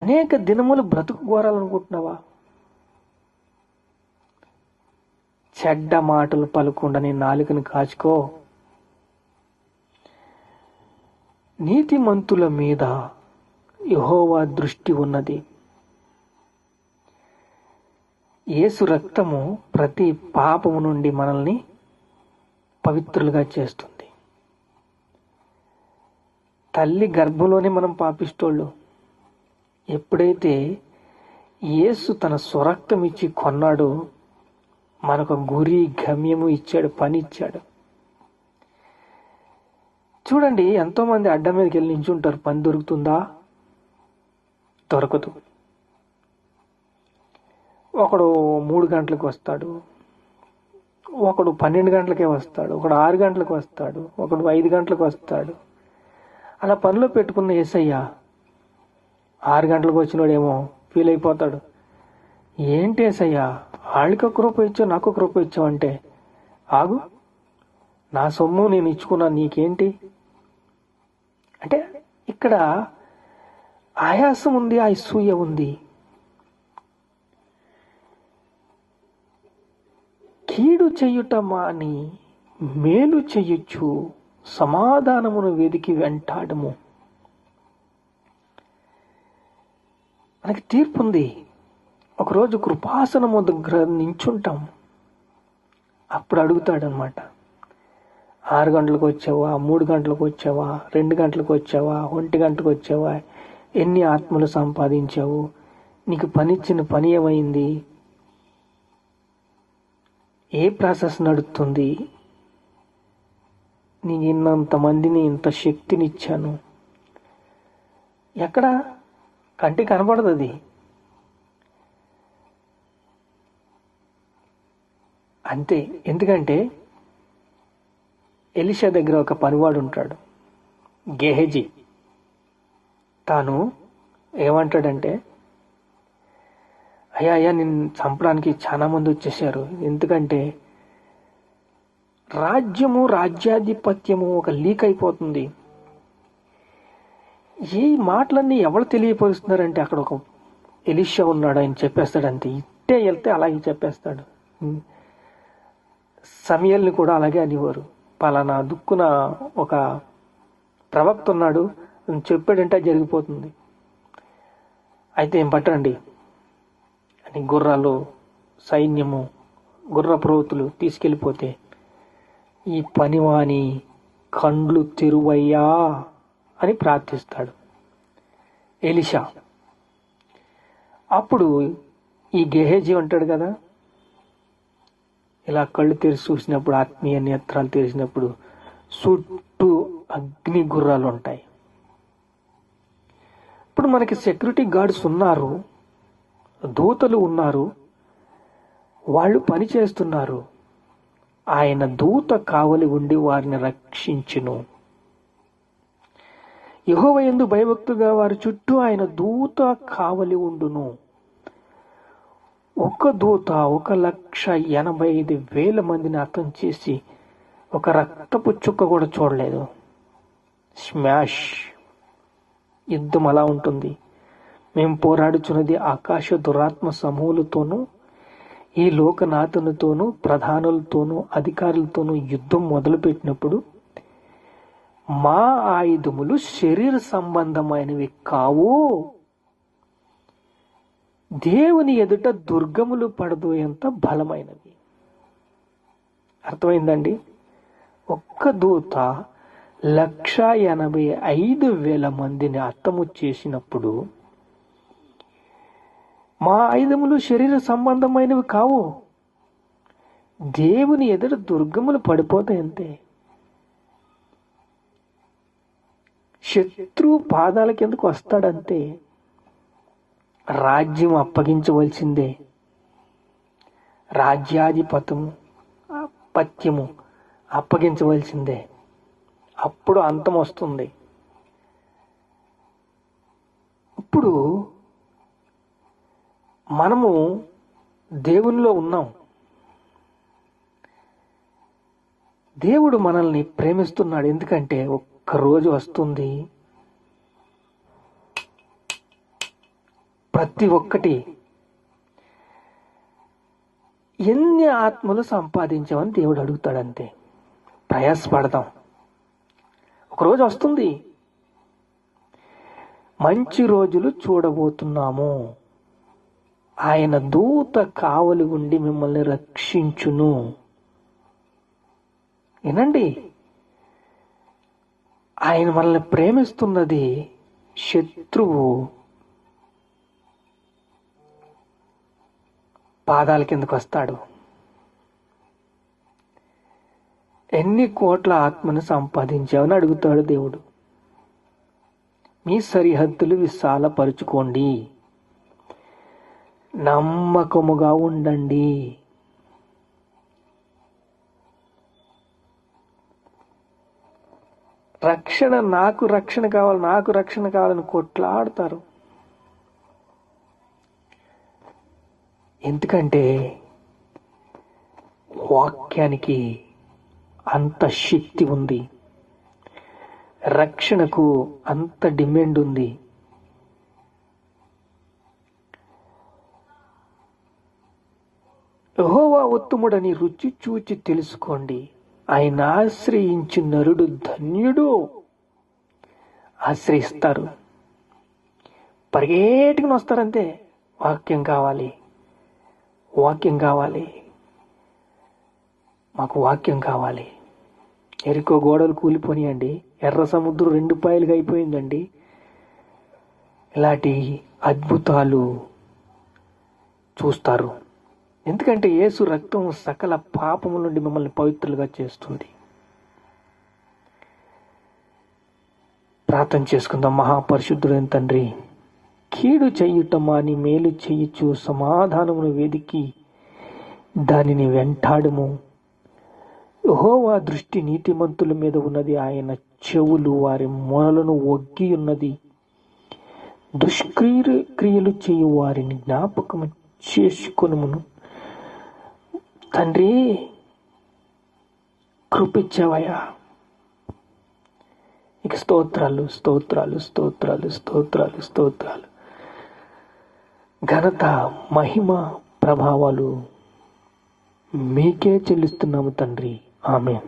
అనేక దినములు బ్రతుకు కోరాలనుకుంటున్నావా? చెడ్డ మాటలు పలుకుండా నీ నాలుకను కాచుకో. నీతిమంతుల మీద యెహోవా దృష్టి ఉన్నది. యేసు రక్తము ప్రతి పాపము నుండి మనల్ని పవిత్రులుగా చేస్తుంది. తల్లి గర్భంలోనే మనం పాపిస్తోళ్ళు. ఎప్పుడైతే యేసు తన స్వరక్తం ఇచ్చి కొన్నాడో మనకు గురి గమ్యము ఇచ్చాడు, పని ఇచ్చాడు. చూడండి, ఎంతోమంది అడ్డం మీదకి వెళ్ళి నించుంటారు. పని దొరుకుతుందా? దొరకదు. ఒకడు 3 గంటలకు వస్తాడు, ఒకడు 12 గంటలకే వస్తాడు, ఒకడు 6 గంటలకు వస్తాడు, ఒకడు 5 గంటలకు వస్తాడు. అలా పనిలో పెట్టుకున్న యేసయ్య 6 గంటలకు వచ్చినోడేమో ఫీల్ అయిపోతాడు. ఏంటి యేసయ్య, వాళ్ళకి ఒక రూపాయి ఇచ్చావు, నాకు ఒక రూపాయి ఇచ్చావు అంటే, ఆగు, నా సొమ్ము నేను ఇచ్చుకున్నా, నీకేంటి అంటే ఇక్కడ ఆయాసం ఉంది, అసూయ ఉంది. కీడు చెయ్యుట మాని మేలు చెయ్యొచ్చు, సమాధానమును వెదికి వెంటాడము. మనకి తీర్పు ఉంది. ఒకరోజు కృపాసనము దగ్గర నించుంటాం. అప్పుడు అడుగుతాడనమాట, 6 గంటలకు వచ్చావా, 3 గంటలకు వచ్చావా, 2 గంటలకు వచ్చావా, 1 గంటకు వచ్చావా, ఎన్ని ఆత్మలు సంపాదించావు, నీకు పనిచ్చిన పని ఏమైంది, ఏ ప్రాసెస్ నడుస్తుంది, నీకు ఇన్నంత మందిని ఇంత శక్తినిచ్చాను. ఎక్కడ కంటికి కనపడదు అది. అంతే. ఎందుకంటే ఎలీషా దగ్గర ఒక పనివాడు ఉంటాడు, గెహజీ. తాను ఏమంటాడంటే, అయ్యా నిన్ను చంపడానికి చాలా మంది వచ్చేసారు. ఎందుకంటే రాజ్యము, రాజ్యాధిపత్యము ఒక లీక్ అయిపోతుంది. ఈ మాటలన్నీ ఎవరు తెలియపరుస్తున్నారంటే అక్కడ ఒక ఎలీషా ఉన్నాడు, ఆయన చెప్పేస్తాడు. అంతే, ఇట్టే వెళ్తే అలాగే చెప్పేస్తాడు. సమయల్ని కూడా అలాగే అనేవారు. పలానా దుక్కున ఒక ప్రవక్త ఉన్నాడు, చెప్పాడంటే జరిగిపోతుంది. అయితే ఏం పట్టండి అని గుర్రాలు, సైన్యము, గుర్రప్రోతులు తీసుకెళ్ళిపోతే, ఈ పనివాని కండ్లు తెరువయ్యా అని ప్రార్థిస్తాడు ఎలీషా. అప్పుడు ఈ గెహజీ అంటాడు కదా, ఇలా కళ్ళు తెరిచి చూసినప్పుడు, ఆత్మీయ నేత్రాలు తెరిచినప్పుడు చుట్టూ అగ్ని గుర్రాలు ఉంటాయి. ఇప్పుడు మనకి సెక్యూరిటీ గార్డ్స్ ఉన్నారు, దూతలు ఉన్నారు, వాళ్ళు పని చేస్తున్నారు. ఆయన దూత కావలి ఉండి వారిని రక్షించును. యెహోవా యందు భయభక్తుగా వారి చుట్టూ ఆయన దూత కావలి ఉండును. ఒక దూత 1,85,000 మందిని హతం చేసి ఒక రక్తపు చుక్క కూడా చూడలేదు. స్మాష్. యుద్ధం అలా ఉంటుంది. మేము పోరాడుచున్నది ఆకాశ దురాత్మ సమూహులతోనూ, ఈ లోకనాథునితోనూ, ప్రధానులతోనూ, అధికారులతోనూ యుద్ధం మొదలుపెట్టినప్పుడు మా ఆయుధములు శరీర సంబంధమైనవి కావు, దేవుని ఎదుట దుర్గములు పడదోయంత బలమైనవి. అర్థమైందండి? ఒక్క దూత 1,85,000 మందిని హతము చేసినప్పుడు మా ఆయుధములు శరీర సంబంధమైనవి కావు, దేవుని ఎదుట దుర్గములు పడిపోతాయి అంతే. శత్రువు పాదాల కిందకు వస్తాడంతే. రాజ్యం అప్పగించవలసిందే, పత్యము అప్పగించవలసిందే. అప్పుడు అంతం వస్తుంది. ఇప్పుడు మనము దేవునిలో ఉన్నాం. దేవుడు మనల్ని ప్రేమిస్తున్నాడు. ఎందుకంటే ఒక్క రోజు వస్తుంది, ప్రతి ఒక్కటి ఎన్ని ఆత్మలు సంపాదించామని దేవుడు అడుగుతాడంతే. ప్రయాసపడదాం, ఒకరోజు వస్తుంది, మంచి రోజులు చూడబోతున్నాము. ఆయన దూత కావలి ఉండి మిమ్మల్ని రక్షించును. వినండి, ఆయన మనల్ని ప్రేమిస్తున్నది. శత్రువు పాదాల కిందకు వస్తాడు. ఎన్ని కోట్ల ఆత్మను సంపాదించావని అడుగుతాడు దేవుడు. మీ సరిహద్దులు విశాలపరుచుకోండి, నమ్మకముగా ఉండండి. నాకు రక్షణ కావాలని కొట్లాడతారు. ఎందుకంటే వాక్యానికి అంత శక్తి ఉంది, రక్షణకు అంత డిమాండ్ ఉంది. యెహోవా ఉత్తముడని రుచి చూచి తెలుసుకోండి, ఆయన ఆశ్రయించు నరుడు ధన్యుడు. ఆశ్రయిస్తారు, పరిగెట్టుకుని వస్తారంతే. వాక్యం కావాలి, మాకు వాక్యం కావాలి. ఎరికో గోడలు కూలిపోనియండి, ఎర్ర సముద్రం 2 పాయలుగా అయిపోయిందండి. ఇలాంటి అద్భుతాలు చూస్తారు. ఎందుకంటే యేసు రక్తం సకల పాపముల నుండి మిమ్మల్ని పవిత్రులుగా చేస్తుంది. ప్రార్థన చేసుకుందాం. మహాపరిశుద్ధుడైన తండ్రి, కీడు చెయ్యుట మాని మేలు చెయ్యచ్చు సమాధానమును వెదికి దానిని వెంటాడుము. యెహోవా దృష్టి నీతిమంతుల మీద ఉన్నది, ఆయన చెవులు వారి మొరలను ఒగ్గి ఉన్నది. దుష్క్రియలు చేయు వారిని జ్ఞాపకము చేసుకొనుమును. తండ్రి, కృపిచ్చవయ్యా. ఇక స్తోత్రాలు. ఘనత, మహిమ, ప్రభావాలు మీకే చెల్లిస్తున్నాము తండ్రి. ఆమేన్.